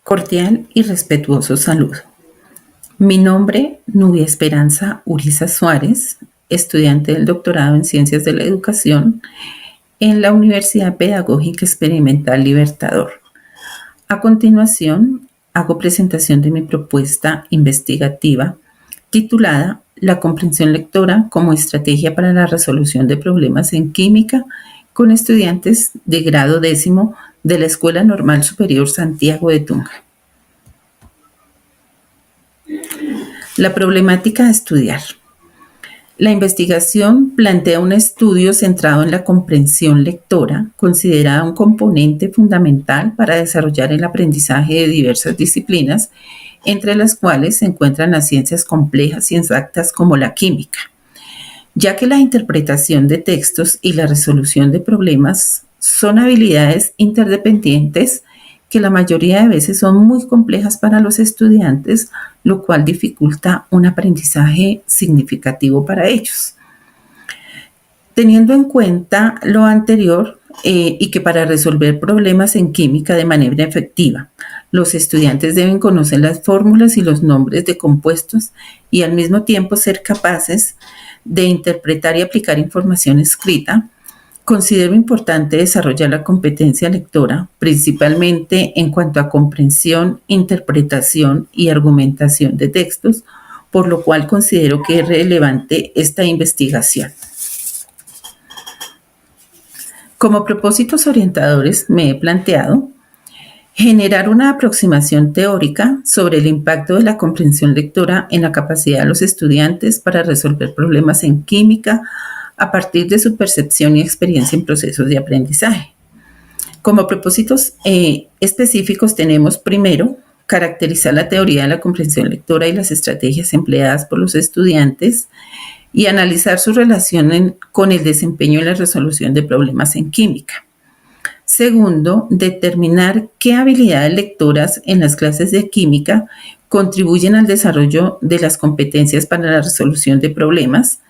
Cordial y respetuoso saludo. Mi nombre, Nubia Esperanza Uriza Suárez, estudiante del doctorado en Ciencias de la Educación en la Universidad Pedagógica Experimental Libertador. A continuación, hago presentación de mi propuesta investigativa titulada La comprensión lectora como estrategia para la resolución de problemas en química con estudiantes de grado 10º de la Escuela Normal Superior Santiago de Tunja. La problemática a estudiar. La investigación plantea un estudio centrado en la comprensión lectora, considerada un componente fundamental para desarrollar el aprendizaje de diversas disciplinas, entre las cuales se encuentran las ciencias complejas y exactas como la química, ya que la interpretación de textos y la resolución de problemas son habilidades interdependientes que la mayoría de veces son muy complejas para los estudiantes, lo cual dificulta un aprendizaje significativo para ellos. Teniendo en cuenta lo anterior y que para resolver problemas en química de manera efectiva, los estudiantes deben conocer las fórmulas y los nombres de compuestos y al mismo tiempo ser capaces de interpretar y aplicar información escrita, considero importante desarrollar la competencia lectora, principalmente en cuanto a comprensión, interpretación y argumentación de textos, por lo cual considero que es relevante esta investigación. Como propósitos orientadores me he planteado generar una aproximación teórica sobre el impacto de la comprensión lectora en la capacidad de los estudiantes para resolver problemas en química, a partir de su percepción y experiencia en procesos de aprendizaje. Como propósitos específicos tenemos primero, caracterizar la teoría de la comprensión lectora y las estrategias empleadas por los estudiantes y analizar su relación con el desempeño en la resolución de problemas en química. Segundo, determinar qué habilidades lectoras en las clases de química contribuyen al desarrollo de las competencias para la resolución de problemas.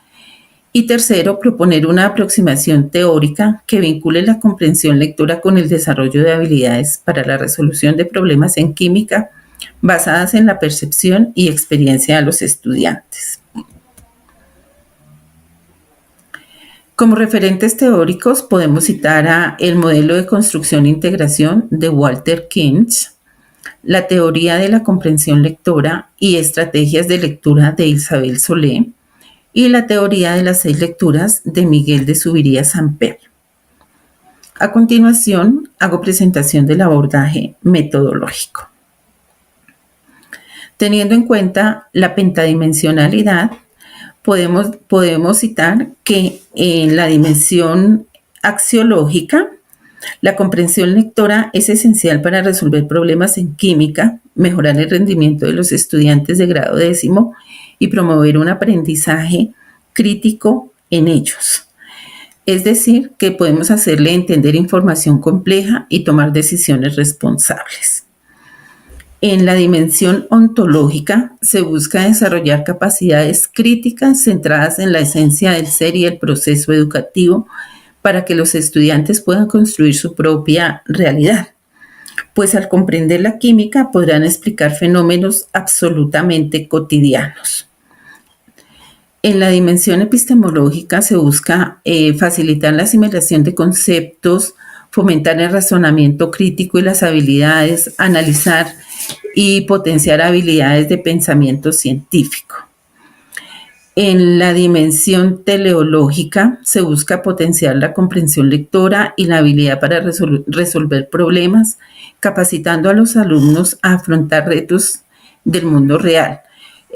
Y tercero, proponer una aproximación teórica que vincule la comprensión lectora con el desarrollo de habilidades para la resolución de problemas en química basadas en la percepción y experiencia de los estudiantes. Como referentes teóricos podemos citar el modelo de construcción e integración de Walter Kinch, la teoría de la comprensión lectora y estrategias de lectura de Isabel Solé, y la teoría de las 6 lecturas de Miguel de Zuviría Samper. A continuación, hago presentación del abordaje metodológico. Teniendo en cuenta la pentadimensionalidad, podemos citar que en la dimensión axiológica, la comprensión lectora es esencial para resolver problemas en química, mejorar el rendimiento de los estudiantes de grado 10º y promover un aprendizaje crítico en ellos. Es decir, que podemos hacerle entender información compleja y tomar decisiones responsables. En la dimensión ontológica se busca desarrollar capacidades críticas centradas en la esencia del ser y el proceso educativo para que los estudiantes puedan construir su propia realidad, pues al comprender la química podrán explicar fenómenos absolutamente cotidianos. En la dimensión epistemológica se busca facilitar la asimilación de conceptos, fomentar el razonamiento crítico y las habilidades, analizar y potenciar habilidades de pensamiento científico. En la dimensión teleológica se busca potenciar la comprensión lectora y la habilidad para resolver problemas, capacitando a los alumnos a afrontar retos del mundo real,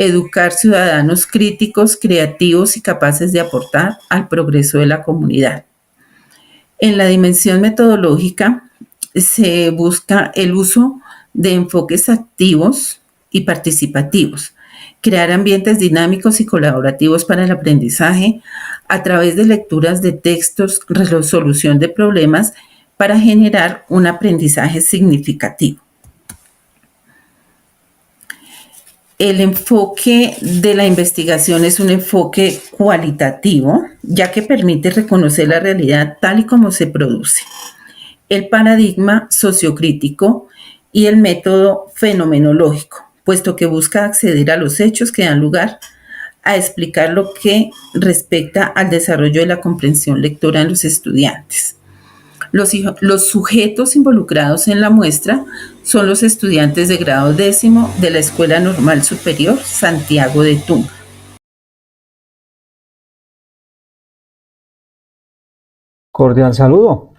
educar ciudadanos críticos, creativos y capaces de aportar al progreso de la comunidad. En la dimensión metodológica se busca el uso de enfoques activos y participativos, crear ambientes dinámicos y colaborativos para el aprendizaje a través de lecturas de textos, resolución de problemas para generar un aprendizaje significativo. El enfoque de la investigación es un enfoque cualitativo, ya que permite reconocer la realidad tal y como se produce. El paradigma sociocrítico y el método fenomenológico, puesto que busca acceder a los hechos que dan lugar a explicar lo que respecta al desarrollo de la comprensión lectora en los estudiantes. Los sujetos involucrados en la muestra son los estudiantes de grado décimo de la Escuela Normal Superior Santiago de Tunja. Cordial saludo.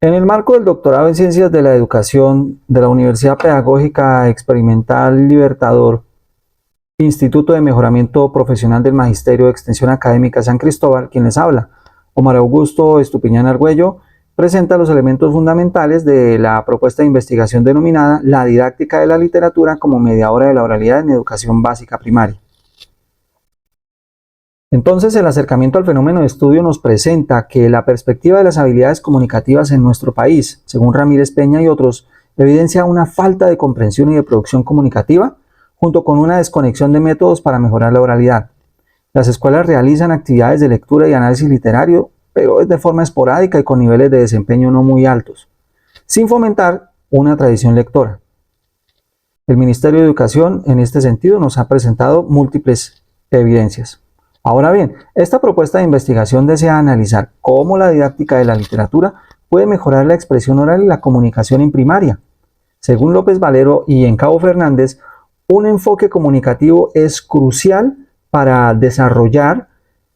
En el marco del doctorado en Ciencias de la Educación de la Universidad Pedagógica Experimental Libertador, Instituto de Mejoramiento Profesional del Magisterio de Extensión Académica San Cristóbal, quien les habla, Omar Augusto Estupiñán Argüello, presenta los elementos fundamentales de la propuesta de investigación denominada La didáctica de la literatura como mediadora de la oralidad en educación básica primaria. Entonces, el acercamiento al fenómeno de estudio nos presenta que la perspectiva de las habilidades comunicativas en nuestro país, según Ramírez Peña y otros, evidencia una falta de comprensión y de producción comunicativa, junto con una desconexión de métodos para mejorar la oralidad. Las escuelas realizan actividades de lectura y análisis literario, pero es de forma esporádica y con niveles de desempeño no muy altos, sin fomentar una tradición lectora. El Ministerio de Educación, en este sentido, nos ha presentado múltiples evidencias. Ahora bien, esta propuesta de investigación desea analizar cómo la didáctica de la literatura puede mejorar la expresión oral y la comunicación en primaria. Según López Valero y Encabo Fernández, un enfoque comunicativo es crucial para desarrollar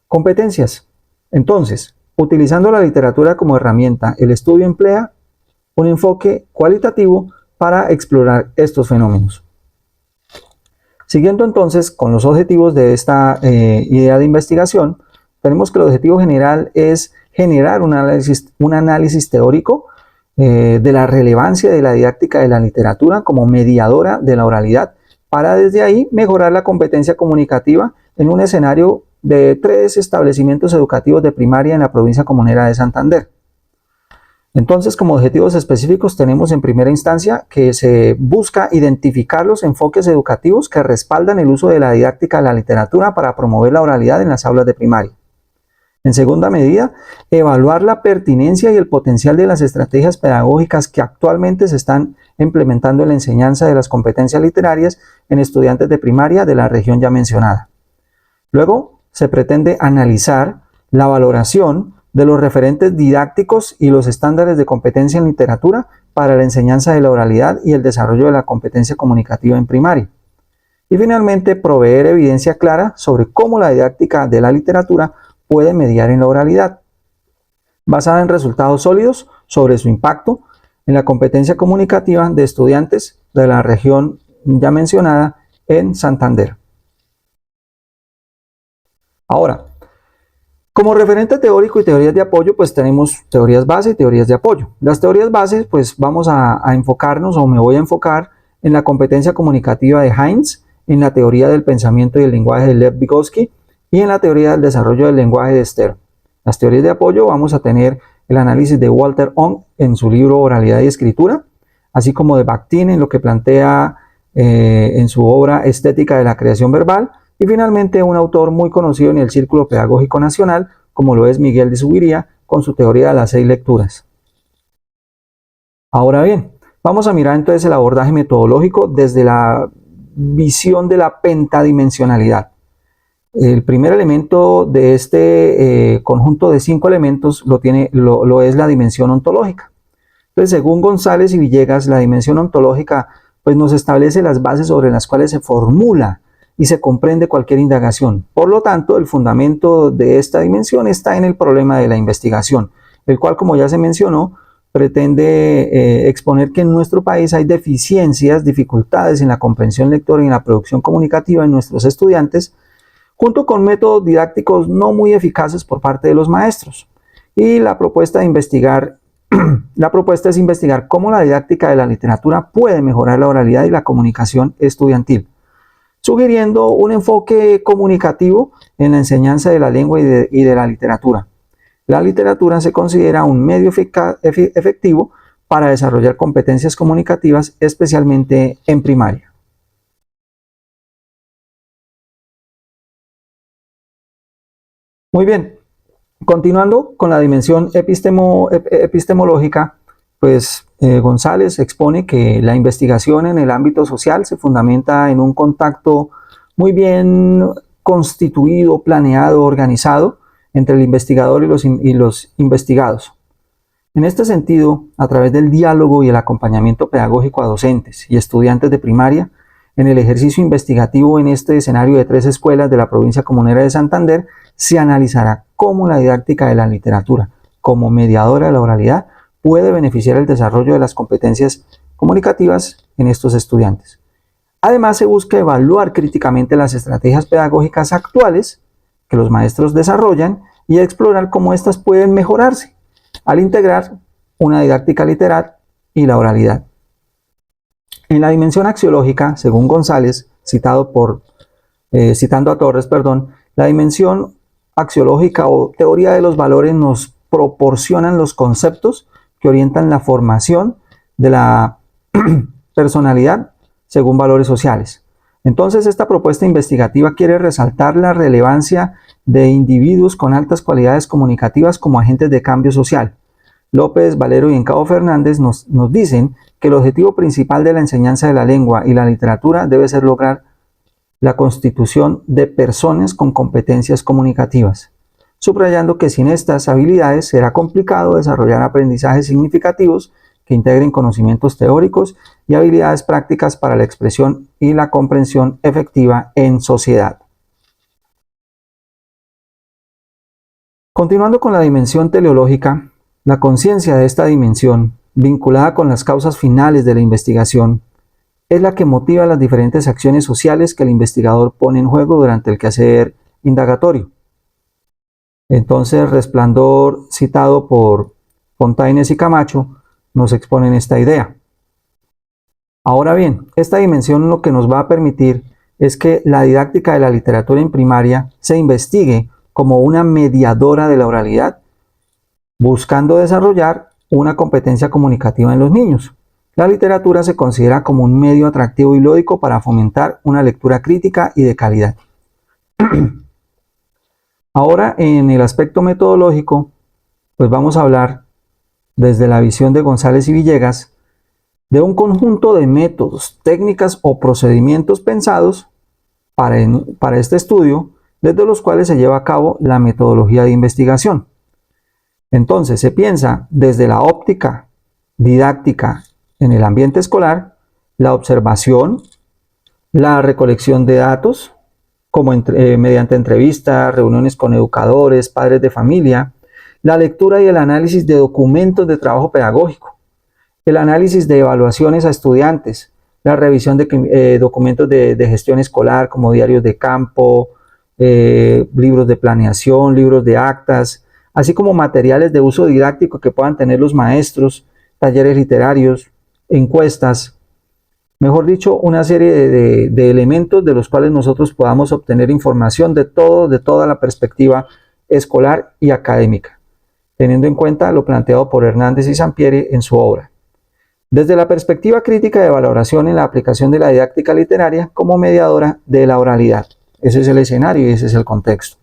competencias. Entonces, utilizando la literatura como herramienta, el estudio emplea un enfoque cualitativo para explorar estos fenómenos. Siguiendo entonces con los objetivos de esta idea de investigación, tenemos que el objetivo general es generar un análisis teórico de la relevancia de la didáctica de la literatura como mediadora de la oralidad, para desde ahí mejorar la competencia comunicativa en un escenario de 3 establecimientos educativos de primaria en la provincia comunera de Santander. Entonces, como objetivos específicos tenemos en primera instancia que se busca identificar los enfoques educativos que respaldan el uso de la didáctica de la literatura para promover la oralidad en las aulas de primaria. En segunda medida, evaluar la pertinencia y el potencial de las estrategias pedagógicas que actualmente se están implementando en la enseñanza de las competencias literarias en estudiantes de primaria de la región ya mencionada. Luego, se pretende analizar la valoración de los referentes didácticos y los estándares de competencia en literatura para la enseñanza de la oralidad y el desarrollo de la competencia comunicativa en primaria. Y finalmente, proveer evidencia clara sobre cómo la didáctica de la literatura puede mediar en la oralidad, basada en resultados sólidos sobre su impacto en la competencia comunicativa de estudiantes de la región ya mencionada en Santander. Ahora, como referente teórico y teorías de apoyo, pues tenemos teorías base y teorías de apoyo. Las teorías bases, pues vamos a enfocarnos, o me voy a enfocar en la competencia comunicativa de Heinz, en la teoría del pensamiento y el lenguaje de Lev Vygotsky y en la teoría del desarrollo del lenguaje de Stern. Las teorías de apoyo vamos a tener el análisis de Walter Ong en su libro Oralidad y Escritura, así como de Bakhtin en lo que plantea en su obra Estética de la Creación Verbal, y finalmente un autor muy conocido en el Círculo Pedagógico Nacional, como lo es Miguel de Zubiría, con su teoría de las 6 lecturas. Ahora bien, vamos a mirar entonces el abordaje metodológico desde la visión de la pentadimensionalidad. El primer elemento de este conjunto de 5 elementos lo es la dimensión ontológica. Entonces, según González y Villegas, la dimensión ontológica pues, nos establece las bases sobre las cuales se formula y se comprende cualquier indagación. Por lo tanto, el fundamento de esta dimensión está en el problema de la investigación, el cual, como ya se mencionó, pretende exponer que en nuestro país hay deficiencias, dificultades en la comprensión lectora y en la producción comunicativa en nuestros estudiantes, junto con métodos didácticos no muy eficaces por parte de los maestros. Y la propuesta es investigar cómo la didáctica de la literatura puede mejorar la oralidad y la comunicación estudiantil, sugiriendo un enfoque comunicativo en la enseñanza de la lengua y de la literatura. La literatura se considera un medio efectivo para desarrollar competencias comunicativas, especialmente en primaria. Muy bien, continuando con la dimensión epistemológica, pues González expone que la investigación en el ámbito social se fundamenta en un contacto muy bien constituido, planeado, organizado entre el investigador y los investigados. En este sentido, a través del diálogo y el acompañamiento pedagógico a docentes y estudiantes de primaria, en el ejercicio investigativo en este escenario de 3 escuelas de la provincia comunera de Santander, se analizará cómo la didáctica de la literatura, como mediadora de la oralidad, puede beneficiar el desarrollo de las competencias comunicativas en estos estudiantes. Además, se busca evaluar críticamente las estrategias pedagógicas actuales que los maestros desarrollan y explorar cómo éstas pueden mejorarse al integrar una didáctica literal y la oralidad. En la dimensión axiológica, según González, citando a Torres, la dimensión axiológica o teoría de los valores nos proporcionan los conceptos que orientan la formación de la personalidad según valores sociales. Entonces, esta propuesta investigativa quiere resaltar la relevancia de individuos con altas cualidades comunicativas como agentes de cambio social. López, Valero y Encao Fernández nos dicen que el objetivo principal de la enseñanza de la lengua y la literatura debe ser lograr la constitución de personas con competencias comunicativas, subrayando que sin estas habilidades será complicado desarrollar aprendizajes significativos que integren conocimientos teóricos y habilidades prácticas para la expresión y la comprensión efectiva en sociedad. Continuando con la dimensión teleológica, la conciencia de esta dimensión, vinculada con las causas finales de la investigación, es la que motiva las diferentes acciones sociales que el investigador pone en juego durante el quehacer indagatorio. Entonces, Resplandor, citado por Fontaines y Camacho, nos exponen esta idea. Ahora bien, esta dimensión lo que nos va a permitir es que la didáctica de la literatura en primaria se investigue como una mediadora de la oralidad, buscando desarrollar una competencia comunicativa en los niños. La literatura se considera como un medio atractivo y lúdico para fomentar una lectura crítica y de calidad. Ahora, en el aspecto metodológico, pues vamos a hablar desde la visión de González y Villegas de un conjunto de métodos, técnicas o procedimientos pensados para este estudio, desde los cuales se lleva a cabo la metodología de investigación. Entonces, se piensa desde la óptica didáctica en el ambiente escolar, la observación, la recolección de datos, como mediante entrevistas, reuniones con educadores, padres de familia, la lectura y el análisis de documentos de trabajo pedagógico, el análisis de evaluaciones a estudiantes, la revisión de documentos de gestión escolar como diarios de campo, libros de planeación, libros de actas, así como materiales de uso didáctico que puedan tener los maestros, talleres literarios, encuestas, mejor dicho, una serie de elementos de los cuales nosotros podamos obtener información de toda la perspectiva escolar y académica, teniendo en cuenta lo planteado por Hernández y Sampieri en su obra. Desde la perspectiva crítica de valoración en la aplicación de la didáctica literaria como mediadora de la oralidad. Ese es el escenario y ese es el contexto.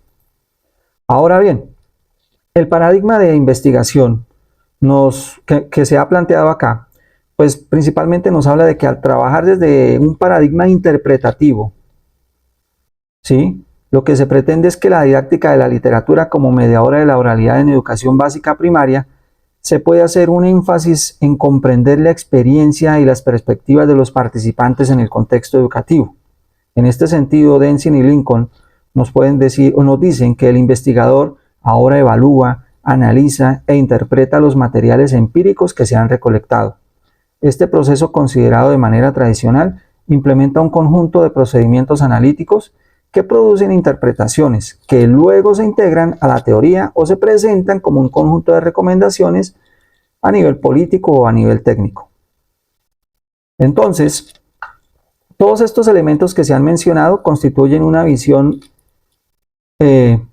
Ahora bien, el paradigma de investigación que se ha planteado acá, pues principalmente nos habla de que al trabajar desde un paradigma interpretativo, ¿sí?, lo que se pretende es que la didáctica de la literatura como mediadora de la oralidad en educación básica primaria se puede hacer un énfasis en comprender la experiencia y las perspectivas de los participantes en el contexto educativo. En este sentido, Denzin y Lincoln nos dicen que el investigador ahora evalúa, analiza e interpreta los materiales empíricos que se han recolectado. Este proceso, considerado de manera tradicional, implementa un conjunto de procedimientos analíticos que producen interpretaciones que luego se integran a la teoría o se presentan como un conjunto de recomendaciones a nivel político o a nivel técnico. Entonces, todos estos elementos que se han mencionado constituyen una visión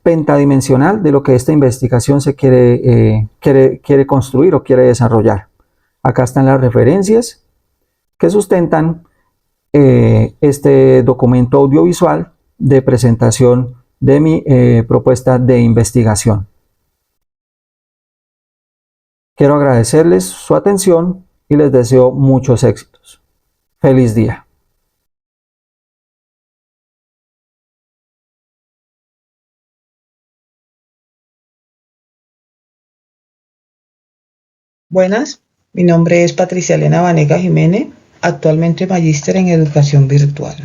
pentadimensional de lo que esta investigación se quiere construir o quiere desarrollar. Acá están las referencias que sustentan este documento audiovisual de presentación de mi propuesta de investigación. Quiero agradecerles su atención y les deseo muchos éxitos. Feliz día. Buenas, mi nombre es Patricia Elena Vanega Jiménez, actualmente magíster en Educación Virtual.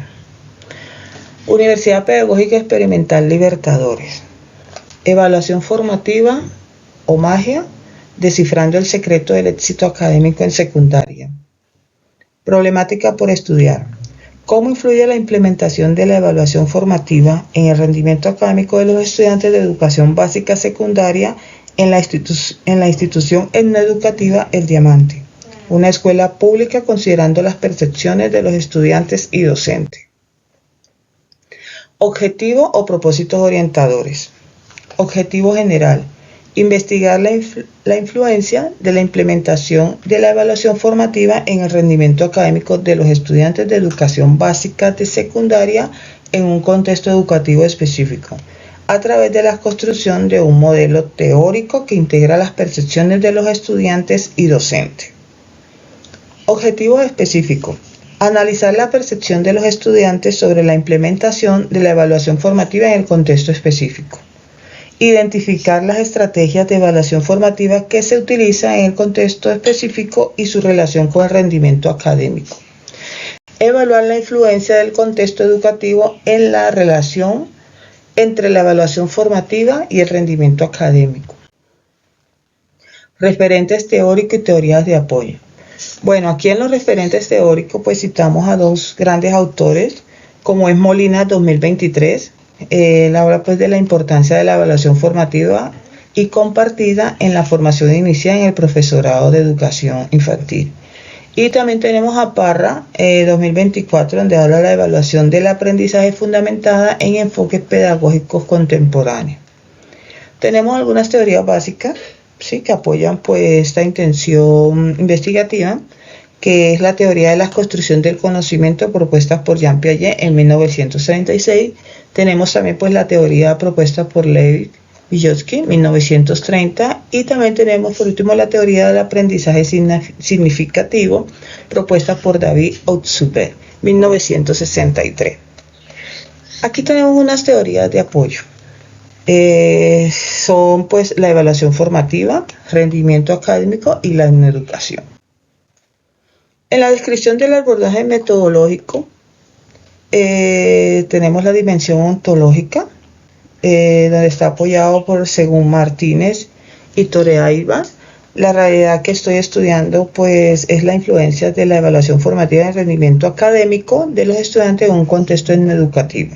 Universidad Pedagógica Experimental Libertadores. Evaluación formativa o magia, descifrando el secreto del éxito académico en secundaria. Problemática por estudiar. ¿Cómo influye la implementación de la evaluación formativa en el rendimiento académico de los estudiantes de educación básica secundaria en la institución etnoeducativa El Diamante, una escuela pública considerando las percepciones de los estudiantes y docentes? Objetivo o propósitos orientadores. Objetivo general: investigar la influencia de la implementación de la evaluación formativa en el rendimiento académico de los estudiantes de educación básica de secundaria en un contexto educativo específico, a través de la construcción de un modelo teórico que integra las percepciones de los estudiantes y docentes. Objetivo específico: analizar la percepción de los estudiantes sobre la implementación de la evaluación formativa en el contexto específico. Identificar las estrategias de evaluación formativa que se utilizan en el contexto específico y su relación con el rendimiento académico. Evaluar la influencia del contexto educativo en la relación entre la evaluación formativa y el rendimiento académico. Referentes teóricos y teorías de apoyo. Bueno, aquí en los referentes teóricos pues citamos a dos grandes autores, como es Molina 2023, él habla pues de la importancia de la evaluación formativa y compartida en la formación inicial en el profesorado de educación infantil. Y también tenemos a Parra 2024, donde habla de la evaluación del aprendizaje fundamentada en enfoques pedagógicos contemporáneos. Tenemos algunas teorías básicas, ¿sí?, que apoyan pues esta intención investigativa, que es la teoría de la construcción del conocimiento propuesta por Jean Piaget en 1936. Tenemos también pues la teoría propuesta por Levi Vygotsky, 1930, y también tenemos por último la teoría del aprendizaje significativo, propuesta por David Althusser, 1963. Aquí tenemos unas teorías de apoyo. Son pues la evaluación formativa, rendimiento académico y la educación. En la descripción del abordaje metodológico tenemos la dimensión ontológica, donde está apoyado por según Martínez y Torrealba. La realidad que estoy estudiando pues es la influencia de la evaluación formativa en el rendimiento académico de los estudiantes en un contexto educativo.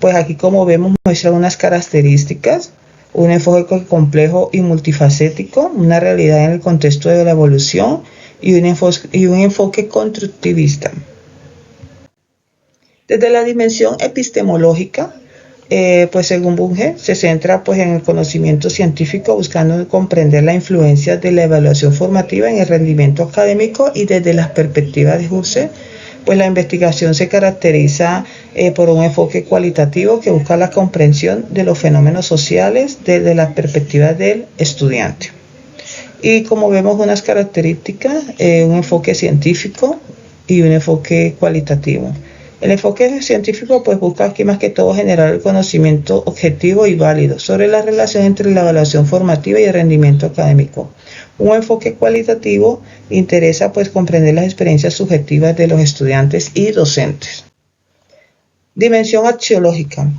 Pues aquí, como vemos, muestra unas características, un enfoque complejo y multifacético, una realidad en el contexto de la evolución y un enfoque constructivista. Desde la dimensión epistemológica, pues según Bunge, se centra pues en el conocimiento científico, buscando comprender la influencia de la evaluación formativa en el rendimiento académico, y desde las perspectivas de Husserl, pues la investigación se caracteriza por un enfoque cualitativo que busca la comprensión de los fenómenos sociales desde las perspectivas del estudiante. Y como vemos, unas características, un enfoque científico y un enfoque cualitativo. El enfoque científico pues busca aquí más que todo generar el conocimiento objetivo y válido sobre la relación entre la evaluación formativa y el rendimiento académico. Un enfoque cualitativo interesa pues comprender las experiencias subjetivas de los estudiantes y docentes. Dimensión axiológica.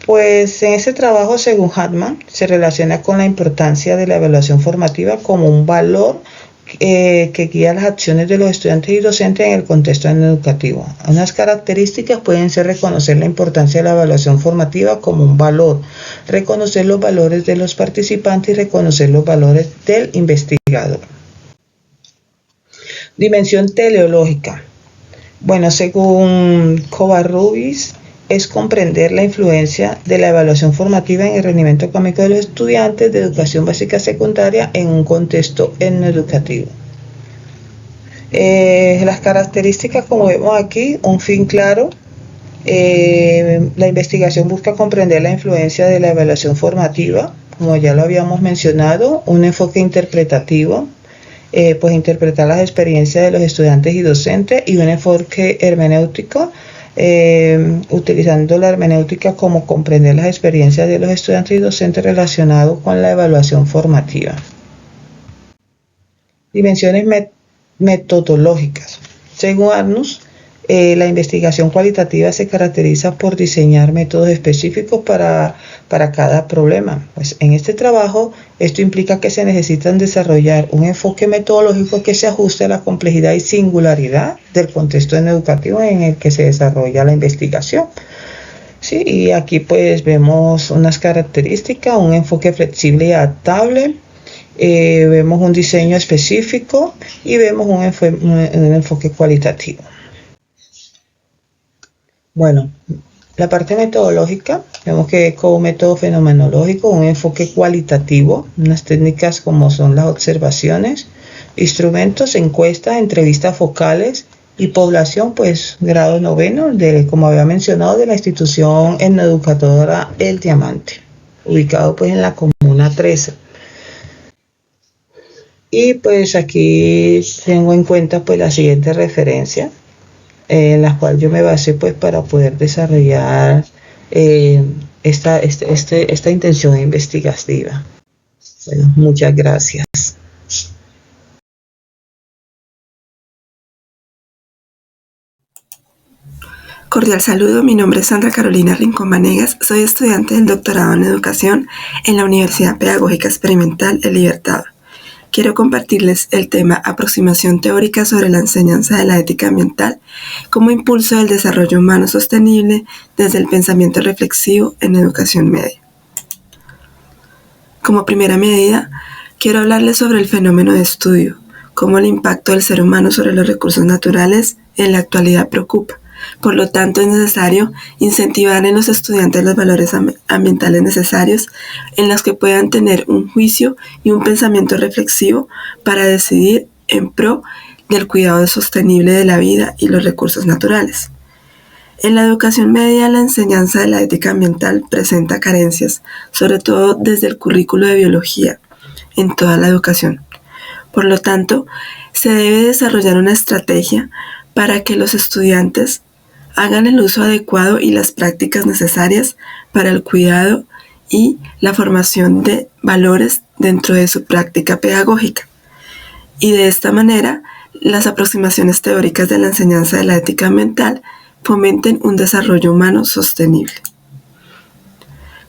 Pues en ese trabajo, según Hartman, se relaciona con la importancia de la evaluación formativa como un valor que guía las acciones de los estudiantes y docentes en el contexto educativo. Unas características pueden ser reconocer la importancia de la evaluación formativa como un valor, reconocer los valores de los participantes y reconocer los valores del investigador. Dimensión teleológica. Bueno, según Covarrubias, es comprender la influencia de la evaluación formativa en el rendimiento académico de los estudiantes de educación básica secundaria en un contexto educativo. Las características, como vemos aquí, un fin claro. La investigación busca comprender la influencia de la evaluación formativa, como ya lo habíamos mencionado, un enfoque interpretativo, pues interpretar las experiencias de los estudiantes y docentes, y un enfoque hermenéutico, utilizando la hermenéutica como comprender las experiencias de los estudiantes y docentes relacionados con la evaluación formativa. Dimensiones metodológicas. Según Arnus, la investigación cualitativa se caracteriza por diseñar métodos específicos para cada problema. Pues en este trabajo, esto implica que se necesitan desarrollar un enfoque metodológico que se ajuste a la complejidad y singularidad del contexto educativo en el que se desarrolla la investigación. Sí, y aquí pues vemos unas características: un enfoque flexible y adaptable, vemos un diseño específico y vemos un enfoque cualitativo. Bueno, la parte metodológica, vemos que como método fenomenológico, un enfoque cualitativo, unas técnicas como son las observaciones, instrumentos, encuestas, entrevistas focales y población, pues grado 9, como había mencionado, de la institución etnoeducadora El Diamante, ubicado pues en la comuna 13. Y pues aquí tengo en cuenta pues la siguiente referencia, en la cual yo me basé pues para poder desarrollar esta intención investigativa. Bueno, muchas gracias. Cordial saludo, mi nombre es Sandra Carolina Rincón Vanegas, soy estudiante del doctorado en educación en la Universidad Pedagógica Experimental El Libertador. Quiero compartirles el tema Aproximación teórica sobre la enseñanza de la ética ambiental como impulso del desarrollo humano sostenible desde el pensamiento reflexivo en educación media. Como primera medida, quiero hablarles sobre el fenómeno de estudio, cómo el impacto del ser humano sobre los recursos naturales en la actualidad preocupa. Por lo tanto, es necesario incentivar en los estudiantes los valores ambientales necesarios en los que puedan tener un juicio y un pensamiento reflexivo para decidir en pro del cuidado sostenible de la vida y los recursos naturales. En la educación media, la enseñanza de la ética ambiental presenta carencias, sobre todo desde el currículo de biología, en toda la educación. Por lo tanto, se debe desarrollar una estrategia para que los estudiantes hagan el uso adecuado y las prácticas necesarias para el cuidado y la formación de valores dentro de su práctica pedagógica. Y de esta manera, las aproximaciones teóricas de la enseñanza de la ética ambiental fomenten un desarrollo humano sostenible.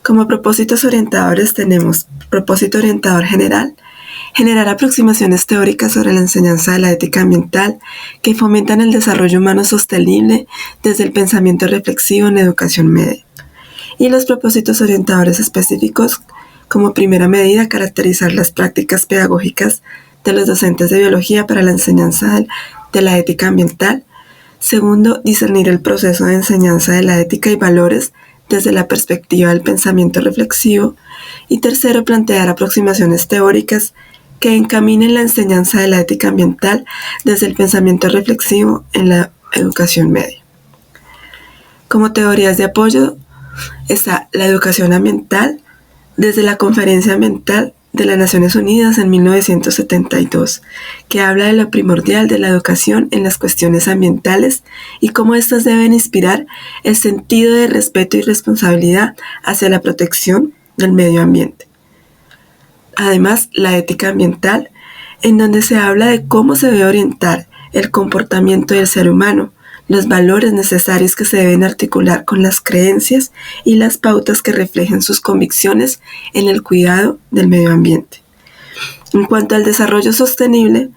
Como propósitos orientadores tenemos propósito orientador general, generar aproximaciones teóricas sobre la enseñanza de la ética ambiental que fomentan el desarrollo humano sostenible desde el pensamiento reflexivo en educación media. Y los propósitos orientadores específicos, como primera medida, caracterizar las prácticas pedagógicas de los docentes de biología para la enseñanza de la ética ambiental. Segundo, discernir el proceso de enseñanza de la ética y valores desde la perspectiva del pensamiento reflexivo. Y tercero, plantear aproximaciones teóricas que encaminen la enseñanza de la ética ambiental desde el pensamiento reflexivo en la educación media. Como teorías de apoyo está la educación ambiental desde la Conferencia Ambiental de las Naciones Unidas en 1972, que habla de lo primordial de la educación en las cuestiones ambientales y cómo éstas deben inspirar el sentido de respeto y responsabilidad hacia la protección del medio ambiente. Además, la ética ambiental, en donde se habla de cómo se debe orientar el comportamiento del ser humano, los valores necesarios que se deben articular con las creencias y las pautas que reflejen sus convicciones en el cuidado del medio ambiente. En cuanto al desarrollo sostenible,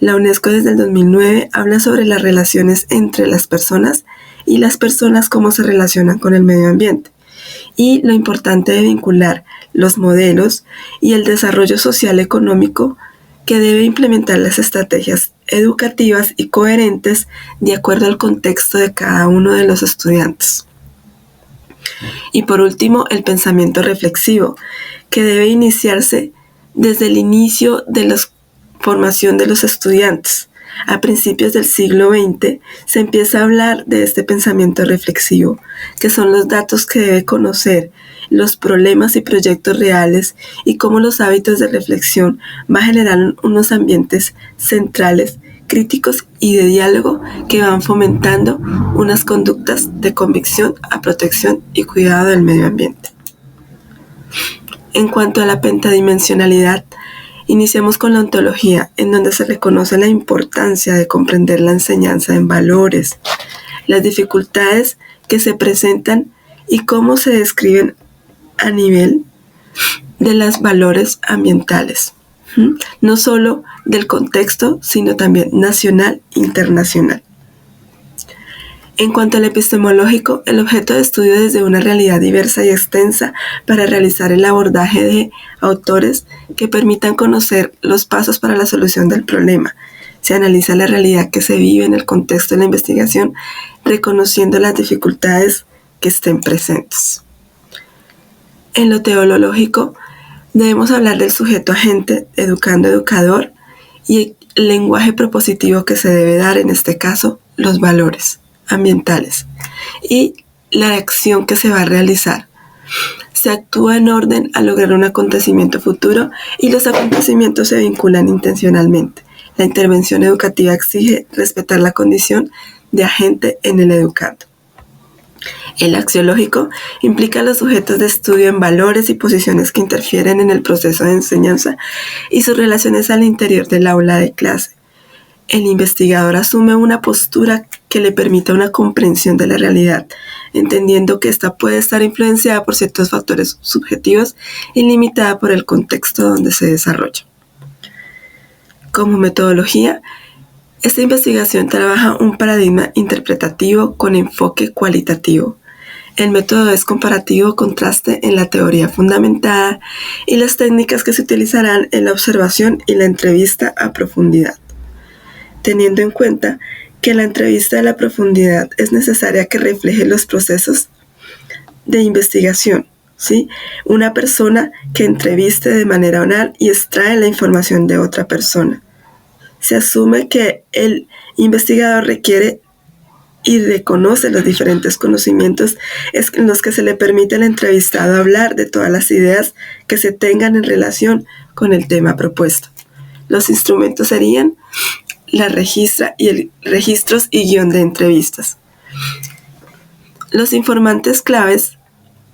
la UNESCO desde el 2009 habla sobre las relaciones entre las personas y las personas cómo se relacionan con el medio ambiente, y lo importante de vincular los modelos y el desarrollo social económico que debe implementar las estrategias educativas y coherentes de acuerdo al contexto de cada uno de los estudiantes. Y por último, el pensamiento reflexivo, que debe iniciarse desde el inicio de la formación de los estudiantes, A principios del siglo XX se empieza a hablar de este pensamiento reflexivo, que son los datos que debe conocer, los problemas y proyectos reales y cómo los hábitos de reflexión van a generar unos ambientes centrales, críticos y de diálogo que van fomentando unas conductas de convicción a protección y cuidado del medio ambiente. En cuanto a la pentadimensionalidad, iniciamos con la ontología, en donde se reconoce la importancia de comprender la enseñanza en valores, las dificultades que se presentan y cómo se describen a nivel de los valores ambientales, no solo del contexto, sino también nacional e internacional. En cuanto al epistemológico, el objeto de estudio desde una realidad diversa y extensa para realizar el abordaje de autores que permitan conocer los pasos para la solución del problema. Se analiza la realidad que se vive en el contexto de la investigación, reconociendo las dificultades que estén presentes. En lo teológico, debemos hablar del sujeto agente, educando-educador, y el lenguaje propositivo que se debe dar, en este caso, los valores ambientales y la acción que se va a realizar. Se actúa en orden a lograr un acontecimiento futuro y los acontecimientos se vinculan intencionalmente. La intervención educativa exige respetar la condición de agente en el educando. El axiológico implica a los sujetos de estudio en valores y posiciones que interfieren en el proceso de enseñanza y sus relaciones al interior del aula de clase. El investigador asume una postura que le permita una comprensión de la realidad, entendiendo que ésta puede estar influenciada por ciertos factores subjetivos y limitada por el contexto donde se desarrolla. Como metodología, esta investigación trabaja un paradigma interpretativo con enfoque cualitativo. El método es comparativo contraste en la teoría fundamentada y las técnicas que se utilizarán en la observación y la entrevista a profundidad. Teniendo en cuenta que la entrevista a la profundidad es necesaria que refleje los procesos de investigación, ¿sí? Una persona que entreviste de manera oral y extrae la información de otra persona. Se asume que el investigador requiere y reconoce los diferentes conocimientos en los que se le permite al entrevistado hablar de todas las ideas que se tengan en relación con el tema propuesto. Los instrumentos serían registros y guión de entrevistas. Los informantes claves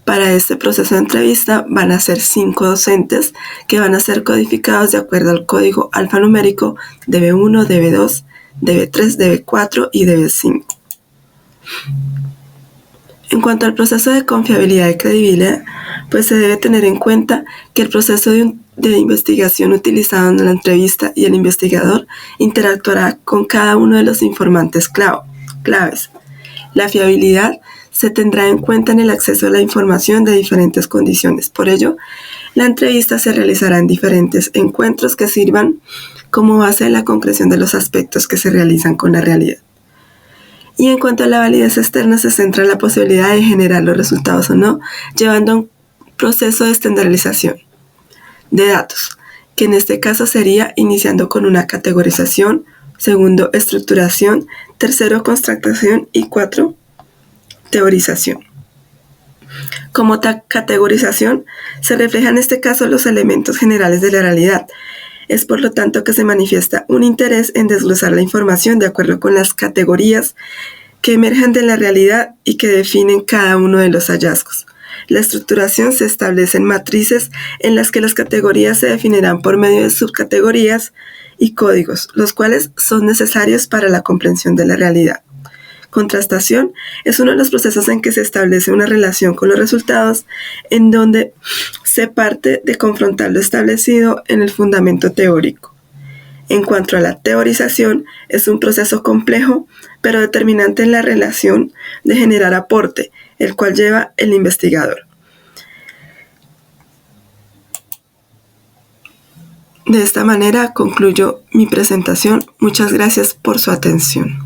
para este proceso de entrevista van a ser 5 docentes que van a ser codificados de acuerdo al código alfanumérico DB1, DB2, DB3, DB4 y DB5. En cuanto al proceso de confiabilidad y credibilidad, pues se debe tener en cuenta que el proceso de investigación utilizado en la entrevista y el investigador interactuará con cada uno de los informantes claves. La fiabilidad se tendrá en cuenta en el acceso a la información de diferentes condiciones. Por ello, la entrevista se realizará en diferentes encuentros que sirvan como base de la concreción de los aspectos que se realizan con la realidad. Y en cuanto a la validez externa, se centra en la posibilidad de generar los resultados o no, llevando a un proceso de estandarización de datos, que en este caso sería iniciando con una categorización, segundo, estructuración, tercero, contrastación y 4, teorización. Como categorización, se reflejan en este caso los elementos generales de la realidad. Es por lo tanto que se manifiesta un interés en desglosar la información de acuerdo con las categorías que emergen de la realidad y que definen cada uno de los hallazgos. La estructuración se establece en matrices en las que las categorías se definirán por medio de subcategorías y códigos, los cuales son necesarios para la comprensión de la realidad. Contrastación es uno de los procesos en que se establece una relación con los resultados, en donde se parte de confrontar lo establecido en el fundamento teórico. En cuanto a la teorización, es un proceso complejo, pero determinante en la relación de generar aporte, el cual lleva el investigador. De esta manera concluyo mi presentación. Muchas gracias por su atención.